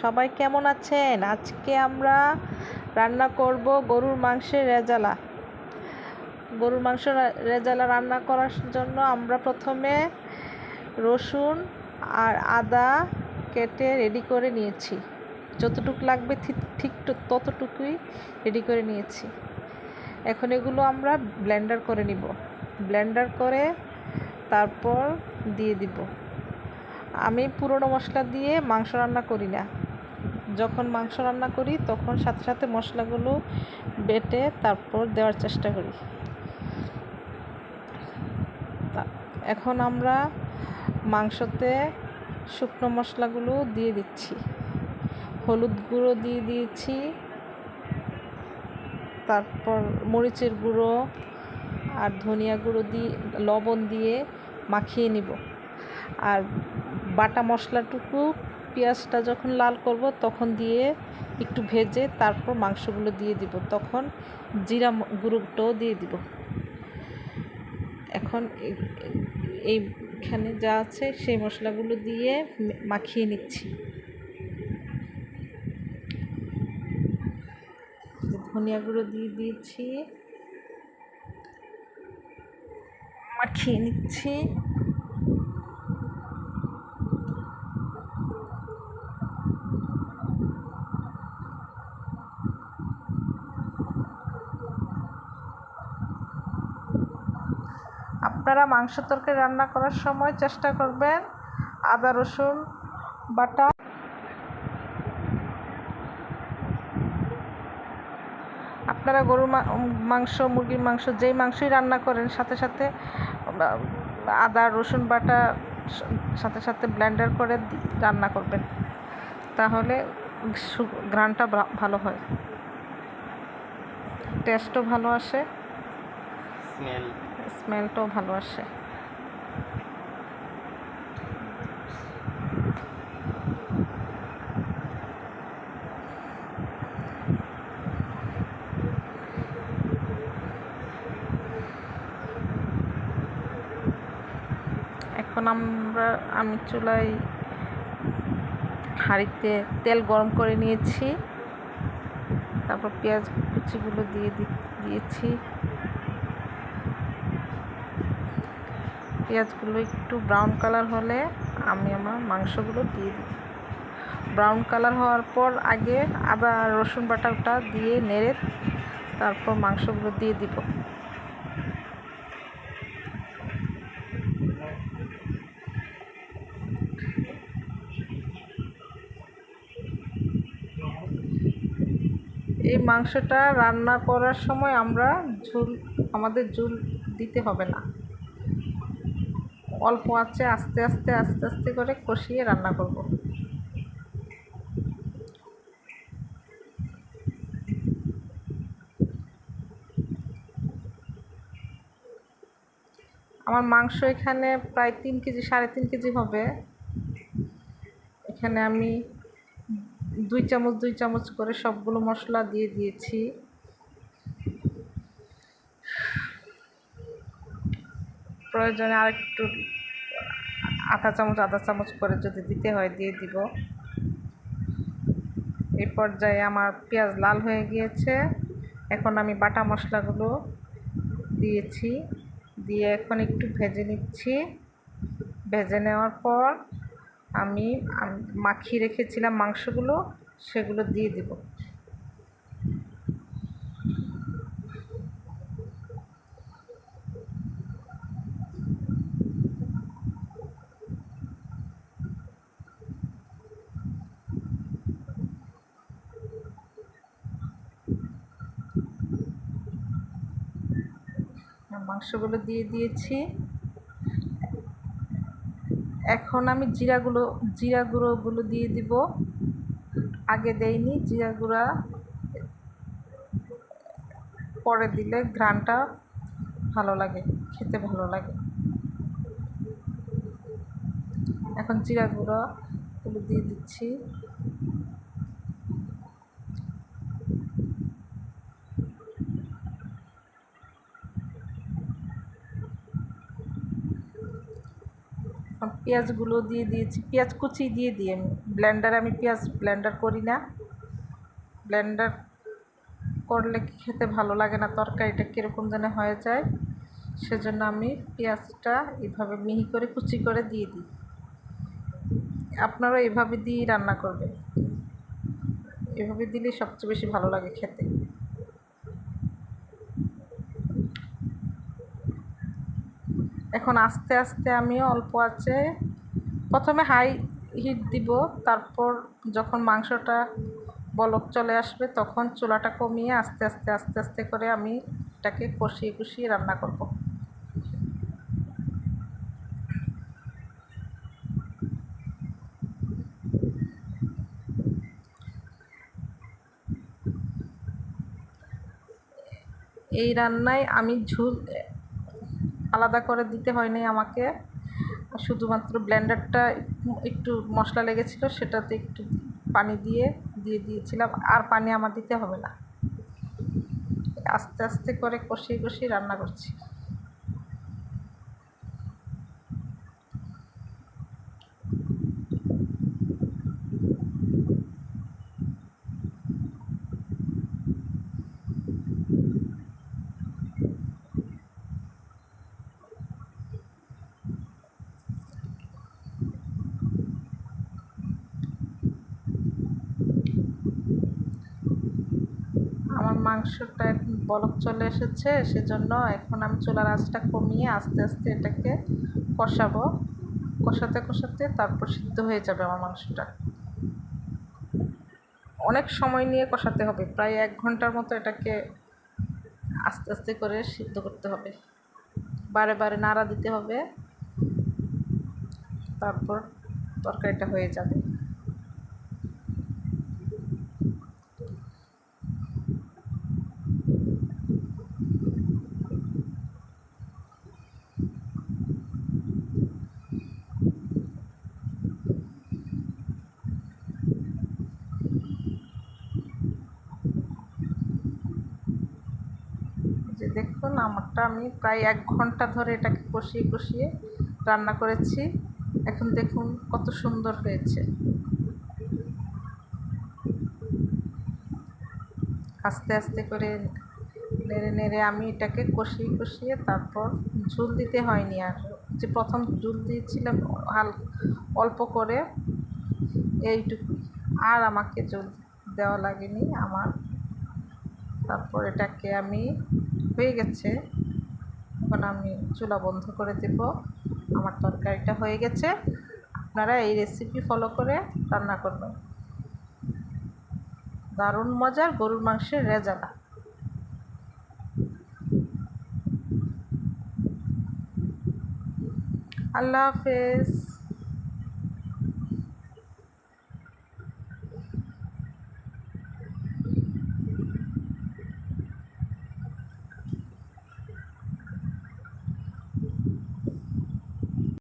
সবাই কেমন আছেন? আজকে আমরা রান্না করব গরুর মাংসের রেজালা। গরুর মাংস রেজালা রান্না করার জন্য আমরা প্রথমে রসুন আর আদা কেটে রেডি করে নিয়েছি। যতটুকু লাগবে ঠিক ততটুকুই রেডি করে নিয়েছি। এখন এগুলো আমরা ব্লেন্ডার করে নিব। ব্লেন্ডার করে তারপর দিয়ে দিব। আমি পুরনো মশলা দিয়ে মাংস রান্না করি না। যখন মাংস রান্না করি তখন সাথে সাথে মশলাগুলো বেটে তারপর দেওয়ার চেষ্টা করি। এখন আমরা মাংসতে শুকনো মশলাগুলো দিয়ে দিচ্ছি। হলুদ গুঁড়ো দিয়ে দিয়েছি, তারপর মরিচের গুঁড়ো আর ধনিয়া গুঁড়ো দিয়ে লবণ দিয়ে মাখিয়ে নিব। আর বাটা মশলাটুকু পেঁয়াজটা যখন লাল করব তখন দিয়ে একটু ভেজে তারপর মাংসগুলো দিয়ে দিব। তখন জিরা গুঁড়োটাও দিয়ে দিব। এখন এইখানে যা আছে সেই মশলাগুলো দিয়ে মাখিয়ে নিচ্ছি। ধনিয়া গুঁড়ো দিয়ে দিয়েছি, মাখিয়ে নিচ্ছি। আপনারা মাংস তরকারি রান্না করার সময় চেষ্টা করবেন আদা রসুন বাটা আপনারা গরুর মাংস মুরগির মাংস যেই মাংসই রান্না করেন সাথে সাথে আদা রসুন বাটা সাথে সাথে ব্লেন্ডার করে রান্না করবেন, তাহলে ঘ্রাণটা ভালো হয়, টেস্টও ভালো আসে, স্মেলটাও ভালো আসে। এখন আমি চুলায় হাঁড়িতে তেল গরম করে নিয়েছি। তারপর পেঁয়াজ কুচিগুলো দিয়েছি। পেঁয়াজগুলো একটু ব্রাউন কালার হলে আমি আমার মাংসগুলো দিয়ে দিই। ব্রাউন কালার হওয়ার পর আগে আদা রসুন বাটাটা দিয়ে নেড়ে তারপর মাংসগুলো দিয়ে দিব। এই মাংসটা রান্না করার সময় আমাদের ঝোল দিতে হবে না, অল্প আঁচে আস্তে আস্তে আস্তে আস্তে করে কষিয়ে রান্না করব। আমার মাংস এখানে প্রায় 3 কেজি 3.5 কেজি হবে। এখানে আমি 2 চামচ করে সবগুলো মশলা দিয়ে দিয়েছি। প্রয়োজনে আরেকটু আধা চামচ করে যদি দিতে হয় দিয়ে দিব। এই পর্যায়ে আমার পেঁয়াজ লাল হয়ে গিয়েছে। এখন আমি বাটা মশলাগুলো দিয়েছি, দিয়ে এখন একটু ভেজে নিচ্ছি। ভেজে নেওয়ার পর আমি মাখিয়ে রেখেছিলাম মাংসগুলো, সেগুলো দিয়ে দিব। মাংসগুলো দিয়ে দিয়েছি। এখন আমি জিরা গুঁড়োগুলো দিয়ে দিব। আগে দেইনি, জিরা গুঁড়া পরে দিলে ঘ্রাণটা ভালো লাগে, খেতে ভালো লাগে। এখন জিরা গুঁড়োগুলো দিয়ে দিচ্ছি। পেঁয়াজগুলো দিয়ে দিয়েছি, পেঁয়াজ কুচি দিয়ে দিয়ে ব্লেন্ডারে আমি পেঁয়াজ ব্লেন্ডার করি না, ব্লেন্ডার করলে খেতে ভালো লাগে না, তরকারিটা কীরকম যেন হয়ে যায়, সেজন্য আমি পেঁয়াজটা এভাবে মিহি করে কুচি করে দিয়ে দিই। আপনারা এভাবে দিয়েই রান্না করবেন, এভাবে দিলে সবচেয়ে বেশি ভালো লাগে খেতে। এখন আস্তে আস্তে আমি অল্প আছে প্রথমে হাই হিট দিব, তারপর যখন মাংসটা বলক চলে আসবে তখন চুলাটা কমিয়ে আস্তে আস্তে আস্তে আস্তে করে আমি এটাকে কষিয়ে কষিয়ে রান্না করব। এই রান্নায় আমি ঝোল আলাদা করে দিতে হয়নি আমাকে, শুধুমাত্র ব্লেন্ডারটা একটু মশলা লেগেছিল, সেটাতে একটু পানি দিয়ে দিয়েছিলাম, আর পানি আমার দিতে হবে না। আস্তে আস্তে করে কষিয়ে কষিয়ে রান্না করছি। আমার মাংসটা এখন বলক চলে এসেছে, সেজন্য এখন আমি চুলার আঁচটা কমিয়ে আস্তে আস্তে এটাকে কষাবো, কষাতে কষাতে তারপর সিদ্ধ হয়ে যাবে আমার মাংসটা। অনেক সময় নিয়ে কষাতে হবে, প্রায় 1 ঘন্টার মতো এটাকে আস্তে আস্তে করে সিদ্ধ করতে হবে, বারে বারে নাড়া দিতে হবে, তারপর তরকারিটা হয়ে যাবে। যে দেখুন আমারটা আমি প্রায় 1 ঘন্টা ধরে এটাকে কষিয়ে কষিয়ে রান্না করেছি, এখন দেখুন কত সুন্দর হয়েছে। আস্তে আস্তে করে নেড়ে নেড়ে আমি এটাকে কষিয়ে কষিয়ে তারপর ঝোল দিতে হয়নি, আর যে প্রথম ঝোল দিয়েছিলাম অল্প করে, এইটুকুই, আর আমাকে ঝোল দেওয়া লাগেনি আমার। তারপর এটাকে আমি হয়ে গেছে, এখন আমি চুলা বন্ধ করে দেব, আমার তরকারিটা হয়ে গেছে। আপনারা এই রেসিপি ফলো করে রান্না করবেন, দারুণ মজার গরুর মাংসের রেজালা। আল্লাহ হাফেজ।